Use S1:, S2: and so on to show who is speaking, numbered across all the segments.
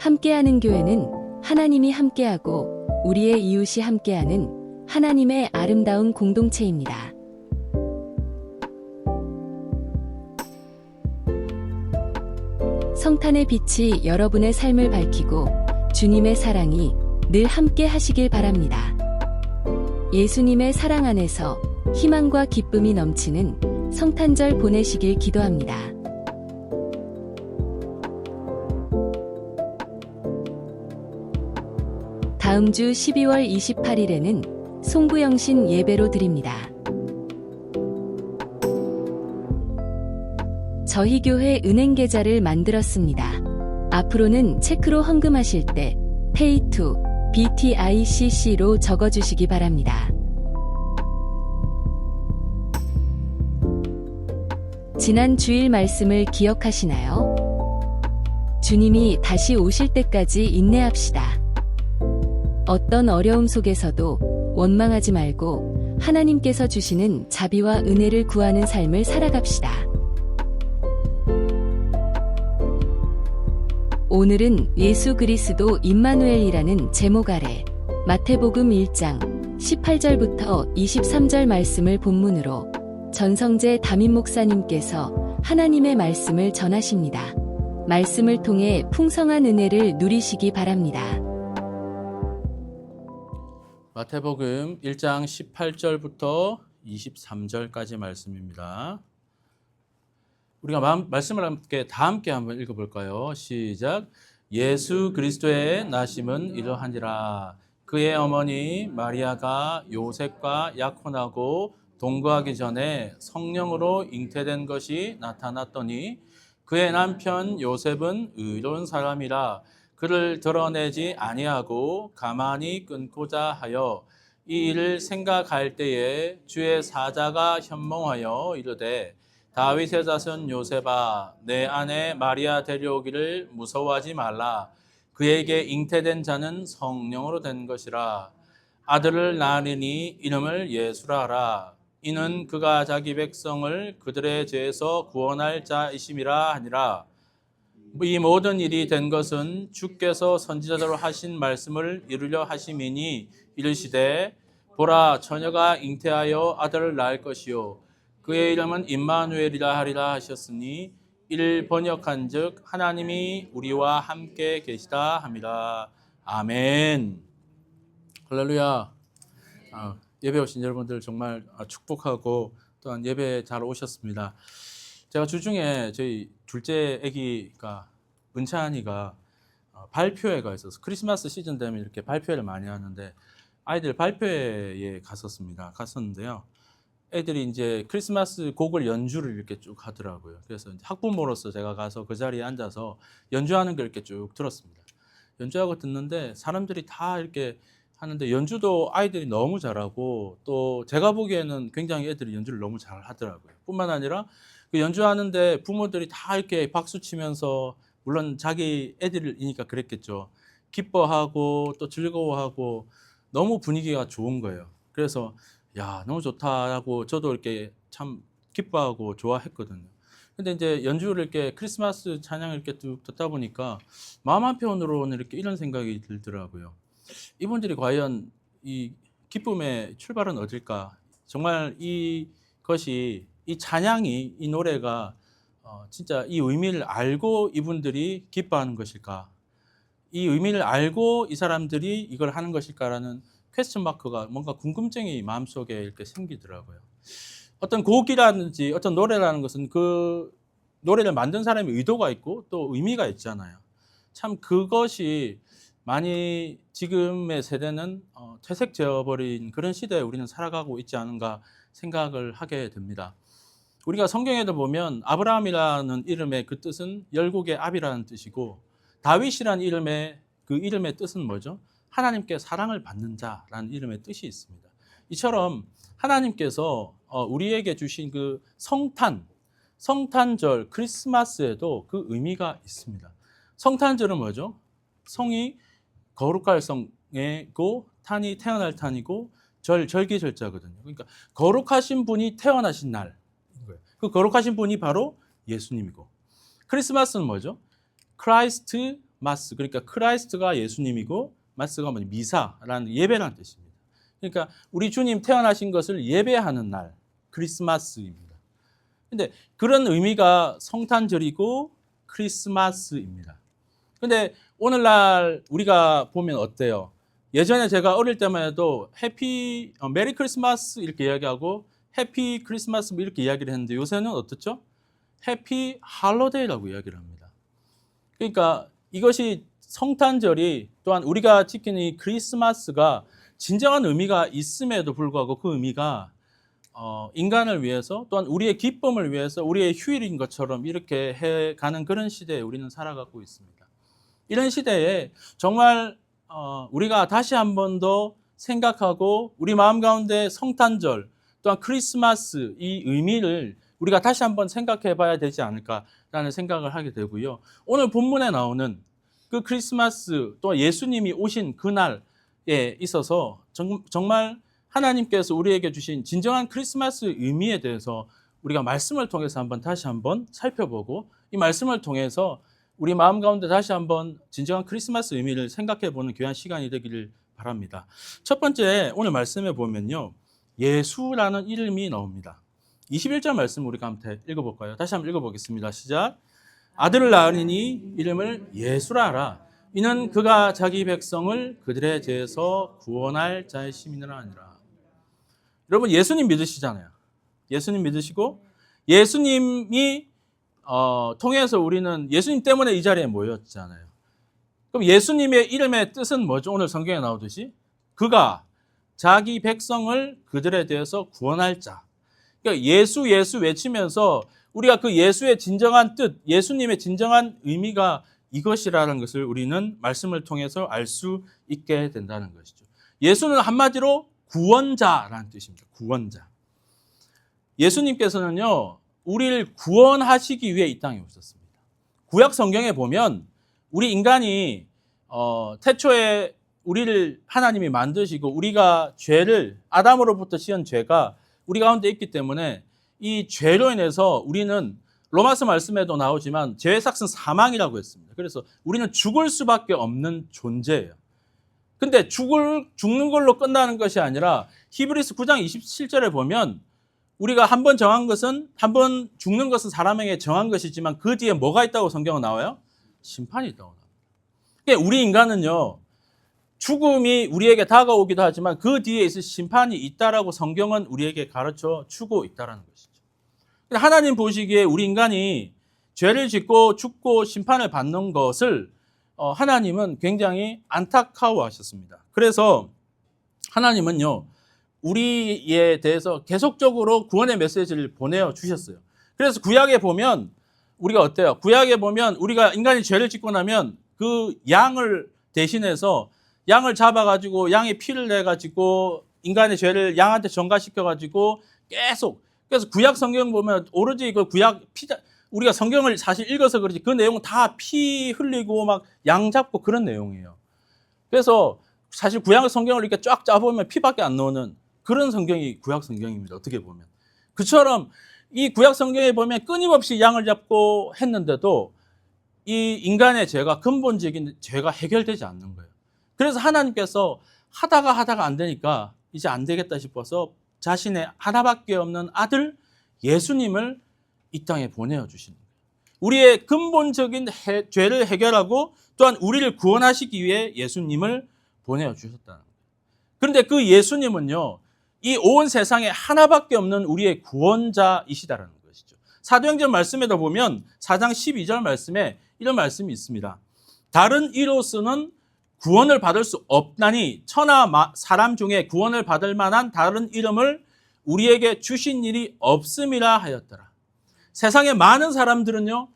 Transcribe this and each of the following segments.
S1: 함께하는 교회는 하나님이 함께하고 우리의 이웃이 함께하는 하나님의 아름다운 공동체입니다. 성탄의 빛이 여러분의 삶을 밝히고 주님의 사랑이 늘 함께 하시길 바랍니다. 예수님의 사랑 안에서 희망과 기쁨이 넘치는 성탄절 보내시길 기도합니다. 다음 주 12월 28일에는 송구영신 예배로 드립니다. 저희 교회 은행 계좌를 만들었습니다. 앞으로는 체크로 헌금하실 때 pay2 BTICC로 적어주시기 바랍니다. 지난 주일 말씀을 기억하시나요? 주님이 다시 오실 때까지 인내합시다. 어떤 어려움 속에서도 원망하지 말고 하나님께서 주시는 자비와 은혜를 구하는 삶을 살아갑시다. 오늘은 예수 그리스도 임마누엘이라는 제목 아래 마태복음 1장 18절부터 23절 말씀을 본문으로 전성재 담임 목사님께서 하나님의 말씀을 전하십니다. 말씀을 통해 풍성한 은혜를 누리시기 바랍니다.
S2: 마태복음 1장 18절부터 23절까지 말씀입니다. 우리가 말씀을 다 함께 한번 읽어볼까요? 시작. 예수 그리스도의 나심은 이러하니라. 그의 어머니 마리아가 요셉과 약혼하고 동거하기 전에 성령으로 잉태된 것이 나타났더니 그의 남편 요셉은 의로운 사람이라 그를 드러내지 아니하고 가만히 끊고자 하여 이 일을 생각할 때에 주의 사자가 현몽하여 이르되 다윗의 자손 요셉아 내 아내 마리아 데려오기를 무서워하지 말라. 그에게 잉태된 자는 성령으로 된 것이라. 아들을 낳으니 이름을 예수라 하라. 이는 그가 자기 백성을 그들의 죄에서 구원할 자이심이라 하니라. 이 모든 일이 된 것은 주께서 선지자대로 하신 말씀을 이루려 하심이니 이르시되 보라 처녀가 잉태하여 아들을 낳을 것이요 그의 이름은 임마누엘이라 하리라 하셨으니 이를 번역한즉 하나님이 우리와 함께 계시다 함이라. 아멘. 할렐루야. 예배 오신 여러분들 정말 축복하고 또한 예배 잘 오셨습니다. 제가 주중에 저희 둘째 아기가 은찬이가 발표회가 있어서 크리스마스 시즌 되면 이렇게 발표회를 많이 하는데 아이들 발표회에 갔었는데요. 애들이 이제 크리스마스 곡을 연주를 이렇게 쭉 하더라고요. 그래서 학부모로서 제가 가서 그 자리에 앉아서 연주하는 걸 이렇게 쭉 들었습니다. 연주하고 듣는데 사람들이 다 이렇게 하는데 연주도 아이들이 너무 잘하고 또 제가 보기에는 굉장히 애들이 연주를 너무 잘 하더라고요. 뿐만 아니라 그 연주하는데 부모들이 다 이렇게 박수 치면서 물론 자기 애들이니까 그랬겠죠. 기뻐하고 또 즐거워하고 너무 분위기가 좋은 거예요. 그래서 야, 너무 좋다고 저도 이렇게 참 기뻐하고 좋아했거든요. 근데 이제 연주를 이렇게 크리스마스 찬양을 이렇게 쭉 듣다 보니까 마음 한편으로는 이렇게 이런 생각이 들더라고요. 이분들이 과연 이 기쁨의 출발은 어딜까? 정말 이것이 이 찬양이 이 노래가 진짜 이 의미를 알고 이분들이 기뻐하는 것일까? 이 의미를 알고 이 사람들이 이걸 하는 것일까라는 퀘스천 마크가 뭔가 궁금증이 마음속에 이렇게 생기더라고요. 어떤 곡이라든지 어떤 노래라는 것은 그 노래를 만든 사람의 의도가 있고 또 의미가 있잖아요. 참 그것이 많이 지금의 세대는 퇴색되어버린 그런 시대에 우리는 살아가고 있지 않은가 생각을 하게 됩니다. 우리가 성경에도 보면 아브라함이라는 이름의 그 뜻은 열국의 압이라는 뜻이고 다윗이라는 이름의 뜻은 뭐죠? 하나님께 사랑을 받는 자라는 이름의 뜻이 있습니다. 이처럼 하나님께서 우리에게 주신 그 성탄절, 크리스마스에도 그 의미가 있습니다. 성탄절은 뭐죠? 성이 거룩할 성이고 탄이 태어날 탄이고 절기절자거든요. 그러니까 거룩하신 분이 태어나신 날, 그 거룩하신 분이 바로 예수님이고 크리스마스는 뭐죠? Christ 마스, 그러니까 크라이스트가 예수님이고 마스가 뭐냐, 미사라는 예배라는 뜻입니다. 그러니까 우리 주님 태어나신 것을 예배하는 날, 크리스마스입니다. 근데 그런 의미가 성탄절이고 크리스마스입니다. 근데 오늘날 우리가 보면 어때요? 예전에 제가 어릴 때만 해도 메리 크리스마스 이렇게 이야기하고 해피 크리스마스 이렇게 이야기를 했는데 요새는 어떻죠? 해피 할로데이라고 이야기를 합니다. 그러니까 이것이 성탄절이 또한 우리가 지키는 이 크리스마스가 진정한 의미가 있음에도 불구하고 그 의미가 인간을 위해서 또한 우리의 기쁨을 위해서 우리의 휴일인 것처럼 이렇게 해가는 그런 시대에 우리는 살아가고 있습니다. 이런 시대에 정말 우리가 다시 한 번 더 생각하고 우리 마음 가운데 성탄절 또한 크리스마스 이 의미를 우리가 다시 한번 생각해 봐야 되지 않을까라는 생각을 하게 되고요. 오늘 본문에 나오는 그 크리스마스 또 예수님이 오신 그날에 있어서 정말 하나님께서 우리에게 주신 진정한 크리스마스 의미에 대해서 우리가 말씀을 통해서 다시 한번 살펴보고 이 말씀을 통해서 우리 마음 가운데 다시 한번 진정한 크리스마스 의미를 생각해 보는 귀한 시간이 되기를 바랍니다. 첫 번째 오늘 말씀에 보면요. 예수라는 이름이 나옵니다. 21절 말씀 우리가 한번 읽어볼까요? 다시 한번 읽어보겠습니다. 시작. 아들을 낳으리니 이름을 예수라 하라. 이는 그가 자기 백성을 그들의 죄에서 구원할 자의 심이니라 하니라. 여러분 예수님 믿으시잖아요. 예수님 믿으시고 예수님이 통해서 우리는 예수님 때문에 이 자리에 모였잖아요. 그럼 예수님의 이름의 뜻은 뭐죠? 오늘 성경에 나오듯이 그가 자기 백성을 그들에 대해서 구원할 자. 그러니까 예수 예수 외치면서 우리가 그 예수의 진정한 뜻, 예수님의 진정한 의미가 이것이라는 것을 우리는 말씀을 통해서 알 수 있게 된다는 것이죠. 예수는 한마디로 구원자라는 뜻입니다. 구원자. 예수님께서는요, 우리를 구원하시기 위해 이 땅에 오셨습니다. 구약 성경에 보면 우리 인간이 태초에 우리를 하나님이 만드시고 우리가 죄를 아담으로부터 지은 죄가 우리 가운데 있기 때문에 이 죄로 인해서 우리는 로마서 말씀에도 나오지만 죄의 삭은 사망이라고 했습니다. 그래서 우리는 죽을 수밖에 없는 존재예요. 근데 죽는 걸로 끝나는 것이 아니라 히브리서 9장 27절에 보면 우리가 한 번 정한 것은 한 번 죽는 것은 사람에게 정한 것이지만 그 뒤에 뭐가 있다고 성경은 나와요? 심판이 있다고 나와요. 그러니까 우리 인간은요. 죽음이 우리에게 다가오기도 하지만 그 뒤에 있을 심판이 있다라고 성경은 우리에게 가르쳐 주고 있다는 것이죠. 하나님 보시기에 우리 인간이 죄를 짓고 죽고 심판을 받는 것을 하나님은 굉장히 안타까워하셨습니다. 그래서 하나님은요. 우리에 대해서 계속적으로 구원의 메시지를 보내주셨어요. 그래서 구약에 보면 우리가 어때요? 구약에 보면 우리가 인간이 죄를 짓고 나면 그 양을 대신해서 양을 잡아가지고 양의 피를 내가지고 인간의 죄를 양한테 전가시켜가지고 계속 그래서 구약 성경 보면 오로지 그 구약 우리가 성경을 사실 읽어서 그렇지 그 내용은 다 피 흘리고 막 양 잡고 그런 내용이에요. 그래서 사실 구약 성경을 이렇게 쫙 짜보면 피밖에 안 나오는 그런 성경이 구약 성경입니다. 어떻게 보면. 그처럼 이 구약 성경에 보면 끊임없이 양을 잡고 했는데도 이 인간의 죄가 근본적인 죄가 해결되지 않는 거예요. 그래서 하나님께서 하다가 안 되니까 이제 안 되겠다 싶어서 자신의 하나밖에 없는 아들 예수님을 이 땅에 보내주시는 거예요. 우리의 근본적인 죄를 해결하고 또한 우리를 구원하시기 위해 예수님을 보내주셨다는 거예요. 그런데 그 예수님은요. 이 온 세상에 하나밖에 없는 우리의 구원자이시다라는 것이죠. 사도행전 말씀에도 보면 4장 12절 말씀에 이런 말씀이 있습니다. 다른 이로서는 구원을 받을 수 없나니 천하 사람 중에 구원을 받을 만한 다른 이름을 우리에게 주신 일이 없음이라 하였더라. 세상에 많은 사람들은요.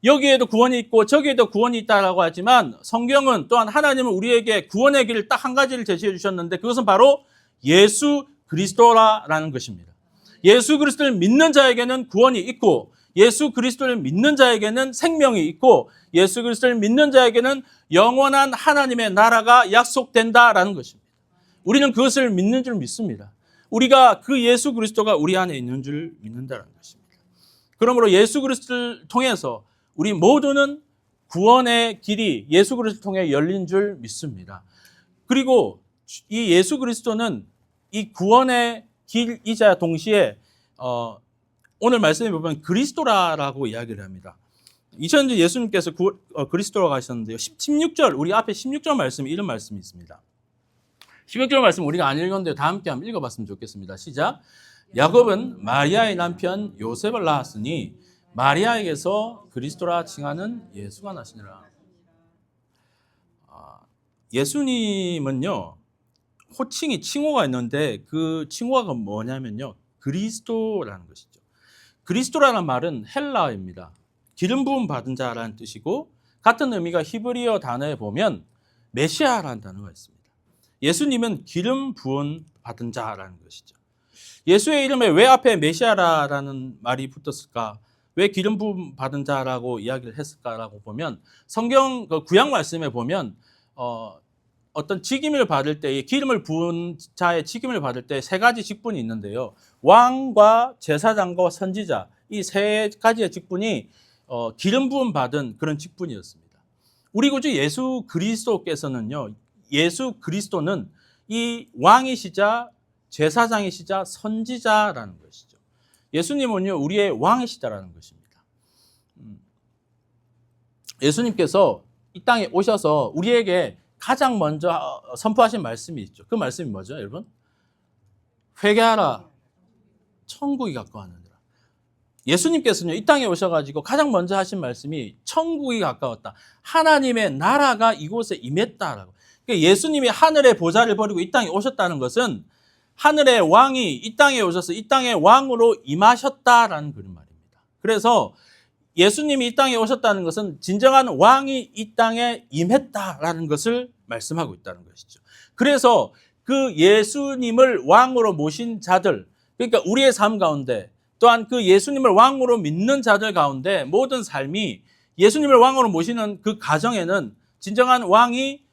S2: 여기에도 구원이 있고 저기에도 구원이 있다라고 하지만 성경은 또한 하나님은 우리에게 구원의 길을 딱 한 가지를 제시해 주셨는데 그것은 바로 예수 그리스도라는 것입니다. 예수 그리스도를 믿는 자에게는 구원이 있고 예수 그리스도를 믿는 자에게는 생명이 있고 예수 그리스도를 믿는 자에게는 영원한 하나님의 나라가 약속된다라는 것입니다. 우리는 그것을 믿는 줄 믿습니다. 우리가 그 예수 그리스도가 우리 안에 있는 줄 믿는다는 것입니다. 그러므로 예수 그리스도를 통해서 우리 모두는 구원의 길이 예수 그리스도를 통해 열린 줄 믿습니다. 그리고 이 예수 그리스도는 이 구원의 길이자 동시에 오늘 말씀에 보면 그리스도라고 이야기를 합니다. 2000년 예수님께서 그리스도라고 하셨는데요. 16절, 우리 앞에 16절 말씀에 이런 말씀이 있습니다. 16절 말씀 우리가 안 읽었는데 다 함께 한번 읽어봤으면 좋겠습니다. 시작. 야곱은 마리아의 남편 요셉을 낳았으니 마리아에게서 그리스도라 칭하는 예수가 나시니라. 예수님은요, 호칭이 칭호가 있는데 그 칭호가 뭐냐면요, 그리스도라는 것이죠. 그리스도라는 말은 헬라어입니다. 기름 부음 받은 자라는 뜻이고, 같은 의미가 히브리어 단어에 보면 메시아라는 단어가 있습니다. 예수님은 기름 부음 받은 자라는 것이죠. 예수의 이름에 왜 앞에 메시아라는 말이 붙었을까? 왜 기름 부음 받은 자라고 이야기를 했을까라고 보면, 성경 구약 말씀에 보면 어떤 직임을 받을 때, 기름을 부은 자의 직임을 받을 때 세 가지 직분이 있는데요. 왕과 제사장과 선지자, 이 세 가지의 직분이 기름 부음 받은 그런 직분이었습니다. 우리 구주 예수 그리스도께서는요, 예수 그리스도는 이 왕이시자 제사장이시자 선지자라는 것이죠. 예수님은요, 우리의 왕이시다라는 것입니다. 예수님께서 이 땅에 오셔서 우리에게 가장 먼저 선포하신 말씀이 있죠. 그 말씀이 뭐죠, 여러분? 회개하라, 천국이 가까웠느니라. 예수님께서는요, 이 땅에 오셔가지고 가장 먼저 하신 말씀이 천국이 가까웠다. 하나님의 나라가 이곳에 임했다라고. 그러니까 예수님이 하늘의 보좌를 버리고 이 땅에 오셨다는 것은 하늘의 왕이 이 땅에 오셔서 이 땅의 왕으로 임하셨다라는 그런 말입니다. 그래서 예수님이 이 땅에 오셨다는 것은 진정한 왕이 이 땅에 임했다라는 것을 말씀하고 있다는 것이죠. 그래서 그 예수님을 왕으로 모신 자들, 그러니까 우리의 삶 가운데, 또한 그 예수님을 왕으로 믿는 자들 가운데 모든 삶이 예수님을 왕으로 모시는 그 가정에는 진정한 왕이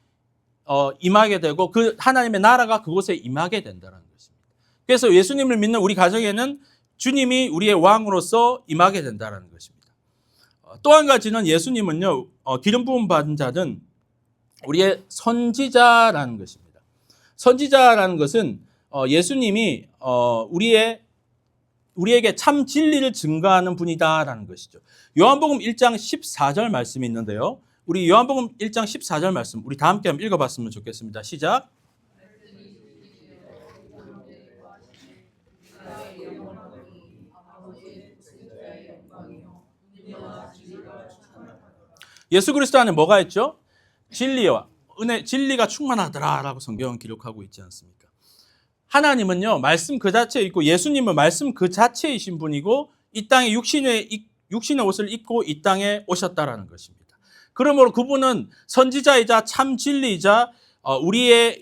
S2: 임하게 되고 그 하나님의 나라가 그곳에 임하게 된다는 것입니다. 그래서 예수님을 믿는 우리 가정에는 주님이 우리의 왕으로서 임하게 된다는 것입니다. 또 한 가지는 예수님은요, 기름 부음 받은 자는 우리의 선지자라는 것입니다. 선지자라는 것은 예수님이 우리에게 참 진리를 증거하는 분이다라는 것이죠. 요한복음 1장 14절 말씀이 있는데요. 우리 요한복음 1장 14절 말씀 우리 다 함께 한번 읽어봤으면 좋겠습니다. 시작. 예수 그리스도 안에 뭐가 있죠? 진리와 은혜, 진리가 충만하더라라고 성경은 기록하고 있지 않습니까? 하나님은요, 말씀 그 자체에 있고 예수님은 말씀 그 자체이신 분이고 이 땅에 육신의 옷을 입고 이 땅에 오셨다라는 것입니다. 그러므로 그분은 선지자이자 참 진리이자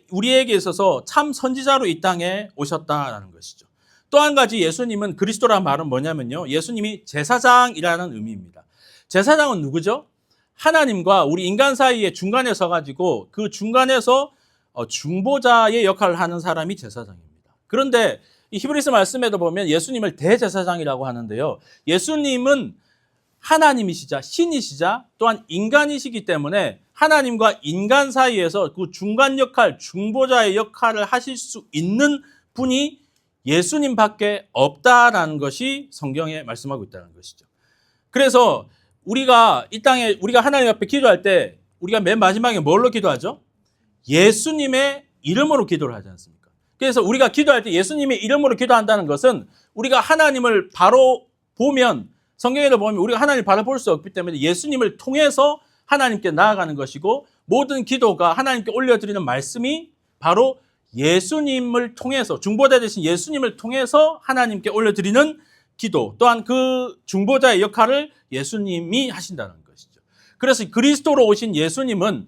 S2: 우리에게 있어서 참 선지자로 이 땅에 오셨다라는 것이죠. 또 한 가지 예수님은 그리스도라는 말은 뭐냐면요, 예수님이 제사장이라는 의미입니다. 제사장은 누구죠? 하나님과 우리 인간 사이의 중간에 서가지고 그 중간에서 중보자의 역할을 하는 사람이 제사장입니다. 그런데 이 히브리서 말씀에도 보면 예수님을 대제사장이라고 하는데요. 예수님은 하나님이시자 신이시자 또한 인간이시기 때문에 하나님과 인간 사이에서 그 중간 역할, 중보자의 역할을 하실 수 있는 분이 예수님밖에 없다라는 것이 성경에 말씀하고 있다는 것이죠. 그래서 우리가 이 땅에 우리가 하나님 앞에 기도할 때 우리가 맨 마지막에 뭘로 기도하죠? 예수님의 이름으로 기도를 하지 않습니까? 그래서 우리가 기도할 때 예수님의 이름으로 기도한다는 것은 우리가 하나님을 바로 보면, 성경에도 보면 우리가 하나님을 바로 볼 수 없기 때문에 예수님을 통해서 하나님께 나아가는 것이고, 모든 기도가 하나님께 올려드리는 말씀이 바로 예수님을 통해서, 중보자 되신 예수님을 통해서 하나님께 올려드리는 기도, 또한 그 중보자의 역할을 예수님이 하신다는 것이죠. 그래서 그리스도로 오신 예수님은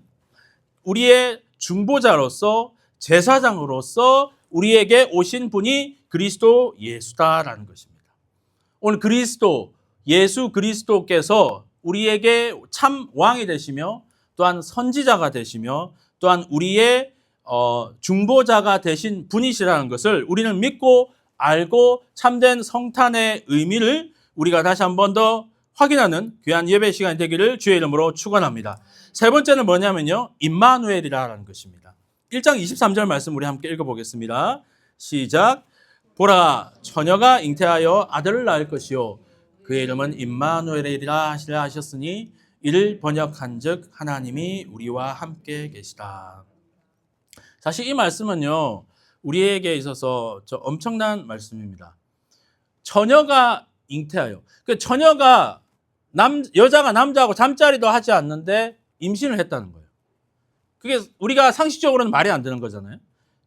S2: 우리의 중보자로서, 제사장으로서 우리에게 오신 분이 그리스도 예수다라는 것입니다. 오늘 예수 그리스도께서 우리에게 참 왕이 되시며 또한 선지자가 되시며 또한 우리의 중보자가 되신 분이시라는 것을 우리는 믿고 알고 참된 성탄의 의미를 우리가 다시 한 번 더 확인하는 귀한 예배 시간이 되기를 주의 이름으로 축원합니다. 세 번째는 뭐냐면요, 임마누엘이라는 것입니다. 1장 23절 말씀 우리 함께 읽어보겠습니다. 시작. 보라, 처녀가 잉태하여 아들을 낳을 것이요 그의 이름은 임마누엘이라 하시라 하셨으니 이를 번역한즉 하나님이 우리와 함께 계시다. 사실 이 말씀은요, 우리에게 있어서 엄청난 말씀입니다. 처녀가 잉태하여, 그 처녀가 여자가 남자하고 잠자리도 하지 않는데 임신을 했다는 거예요. 그게 우리가 상식적으로는 말이 안 되는 거잖아요.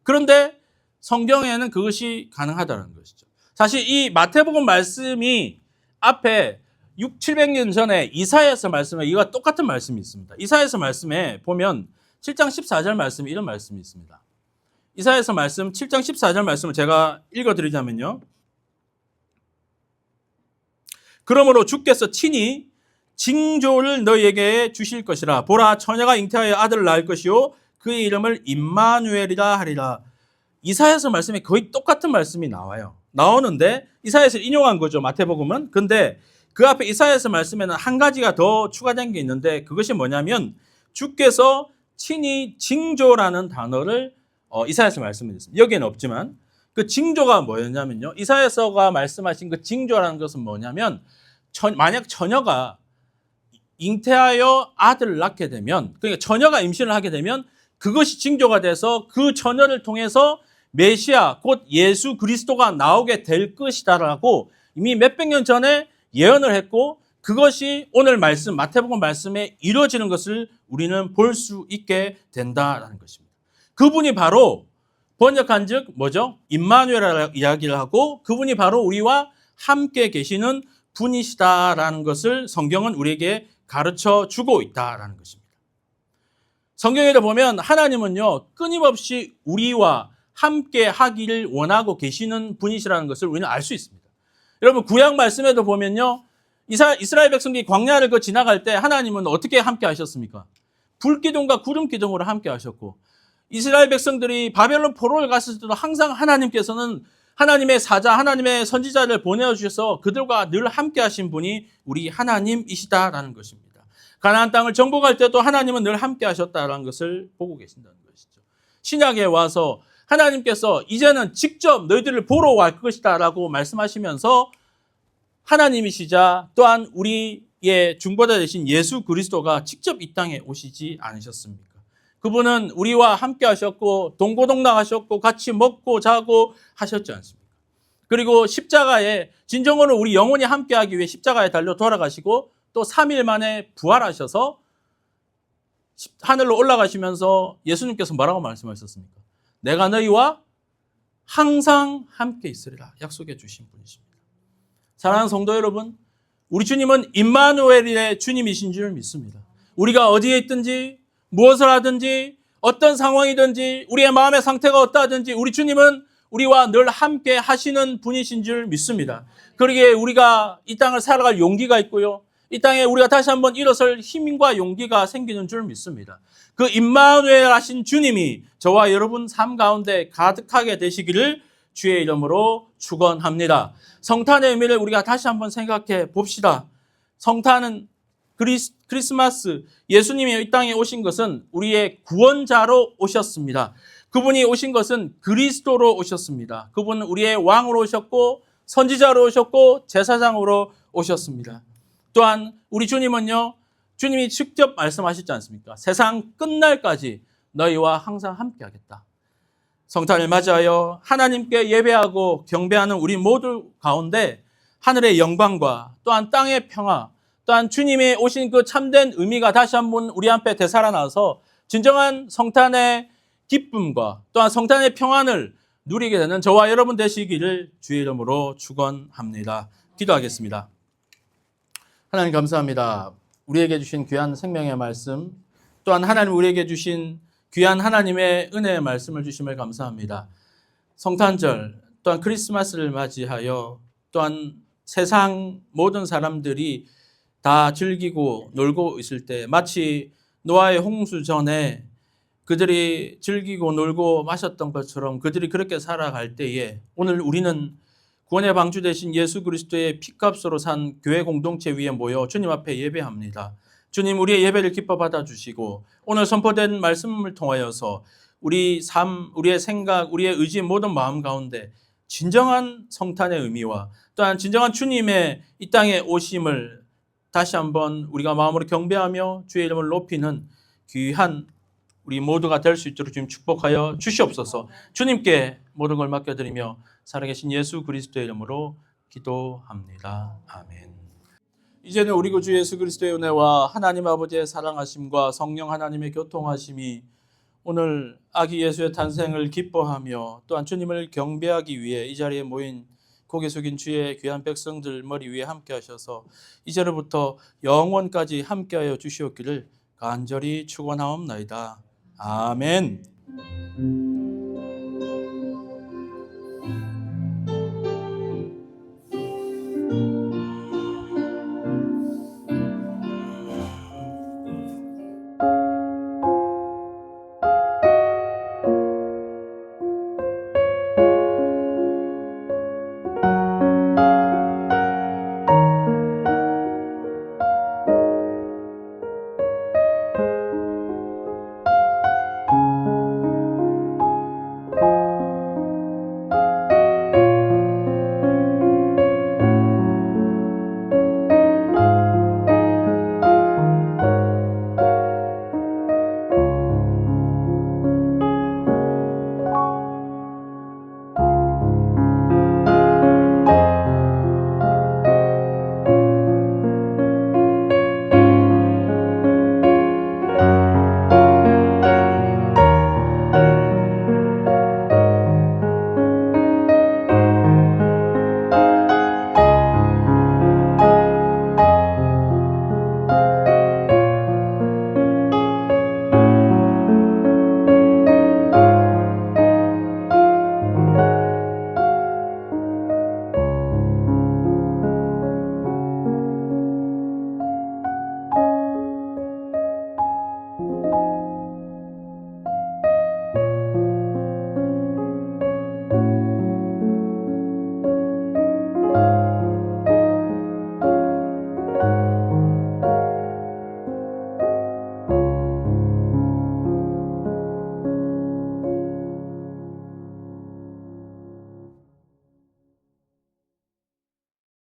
S2: 그런데 성경에는 그것이 가능하다는 것이죠. 사실 이 마태복음 말씀이 앞에 700년 전에 이사야서 말씀에 이와 똑같은 말씀이 있습니다. 이사야서 말씀에 보면 7장 14절 말씀에 이런 말씀이 있습니다. 이사야서 말씀 7장 14절 말씀을 제가 읽어드리자면요. 그러므로 주께서 친히 징조를 너희에게 주실 것이라. 보라, 처녀가 잉태하여 아들을 낳을 것이요 그의 이름을 임마누엘이라 하리라. 이사야서 말씀에 거의 똑같은 말씀이 나오는데 이사야서를 인용한 거죠, 마태복음은. 근데 그 앞에 이사야서 말씀에는 한 가지가 더 추가된 게 있는데 그것이 뭐냐면 주께서 친히 징조라는 단어를 이사야서 말씀에 있습니다. 여기에는 없지만 그 징조가 뭐였냐면요, 이사야서가 말씀하신 그 징조라는 것은 뭐냐면 만약 처녀가 잉태하여 아들을 낳게 되면, 그러니까 처녀가 임신을 하게 되면 그것이 징조가 돼서 그 처녀를 통해서 메시아 곧 예수 그리스도가 나오게 될 것이다라고 이미 몇백 년 전에 예언을 했고 그것이 오늘 말씀 마태복음 말씀에 이루어지는 것을 우리는 볼 수 있게 된다라는 것입니다. 그분이 바로 번역한즉 뭐죠? 임마누엘이라고 이야기를 하고 그분이 바로 우리와 함께 계시는 분이시다라는 것을 성경은 우리에게 가르쳐 주고 있다라는 것입니다. 성경에도 보면 하나님은요, 끊임없이 우리와 함께 하기를 원하고 계시는 분이시라는 것을 우리는 알 수 있습니다. 여러분, 구약 말씀에도 보면요, 이스라엘 백성들이 광야를 지나갈 때 하나님은 어떻게 함께 하셨습니까? 불기둥과 구름기둥으로 함께 하셨고, 이스라엘 백성들이 바벨론 포로를 갔을 때도 항상 하나님께서는 하나님의 사자, 하나님의 선지자를 보내주셔서 그들과 늘 함께 하신 분이 우리 하나님이시다라는 것입니다. 가나안 땅을 정복할 때도 하나님은 늘 함께 하셨다라는 것을 보고 계신다는 것이죠. 신약에 와서 하나님께서 이제는 직접 너희들을 보러 올 것이다라고 말씀하시면서 하나님이시자 또한 우리의 중보자 되신 예수 그리스도가 직접 이 땅에 오시지 않으셨습니까? 그분은 우리와 함께 하셨고 동고동락하셨고 같이 먹고 자고 하셨지 않습니까? 그리고 십자가에 진정으로 우리 영혼이 함께하기 위해 십자가에 달려 돌아가시고 또 3일 만에 부활하셔서 하늘로 올라가시면서 예수님께서 뭐라고 말씀하셨습니까? 내가 너희와 항상 함께 있으리라 약속해 주신 분이십니다. 사랑하는 성도 여러분, 우리 주님은 임마누엘의 주님이신 줄 믿습니다. 우리가 어디에 있든지 무엇을 하든지 어떤 상황이든지 우리의 마음의 상태가 어떠하든지 우리 주님은 우리와 늘 함께 하시는 분이신 줄 믿습니다. 그러기에 우리가 이 땅을 살아갈 용기가 있고요, 이 땅에 우리가 다시 한번 일어설 힘과 용기가 생기는 줄 믿습니다. 그 임마누엘 하신 주님이 저와 여러분 삶 가운데 가득하게 되시기를 주의 이름으로 축원합니다. 성탄의 의미를 우리가 다시 한번 생각해 봅시다. 성탄은 크리스마스, 예수님이 이 땅에 오신 것은 우리의 구원자로 오셨습니다. 그분이 오신 것은 그리스도로 오셨습니다. 그분은 우리의 왕으로 오셨고 선지자로 오셨고 제사장으로 오셨습니다. 또한 우리 주님은요, 주님이 직접 말씀하셨지 않습니까? 세상 끝날까지 너희와 항상 함께 하겠다. 성탄을 맞이하여 하나님께 예배하고 경배하는 우리 모두 가운데 하늘의 영광과 또한 땅의 평화, 또한 주님이 오신 그 참된 의미가 다시 한번 우리 앞에 되살아나서 진정한 성탄의 기쁨과 또한 성탄의 평안을 누리게 되는 저와 여러분 되시기를 주의 이름으로 축원합니다. 기도하겠습니다. 하나님 감사합니다. 우리에게 주신 귀한 생명의 말씀, 또한 하나님 우리에게 주신 귀한 하나님의 은혜의 말씀을 주심을 감사합니다. 성탄절 또한 크리스마스를 맞이하여 또한 세상 모든 사람들이 다 즐기고 놀고 있을 때 마치 노아의 홍수 전에 그들이 즐기고 놀고 마셨던 것처럼 그들이 그렇게 살아갈 때에 오늘 우리는 구원의 방주 되신 예수 그리스도의 피값으로 산 교회 공동체 위에 모여 주님 앞에 예배합니다. 주님, 우리의 예배를 기뻐 받아주시고 오늘 선포된 말씀을 통하여서 우리 삶, 우리의 생각, 우리의 의지 모든 마음 가운데 진정한 성탄의 의미와 또한 진정한 주님의 이 땅에 오심을 다시 한번 우리가 마음으로 경배하며 주의 이름을 높이는 귀한 우리 모두가 될 수 있도록 주님 축복하여 주시옵소서. 주님께 모든 걸 맡겨드리며 살아계신 예수 그리스도의 이름으로 기도합니다. 아멘. 이제는 우리 구주 예수 그리스도의 은혜와 하나님 아버지의 사랑하심과 성령 하나님의 교통하심이 오늘 아기 예수의 탄생을 기뻐하며 또한 주님을 경배하기 위해 이 자리에 모인 고개 숙인 주의 귀한 백성들 머리 위에 함께 하셔서 이제로부터 영원까지 함께하여 주시옵기를 간절히 축원하옵나이다. 아멘.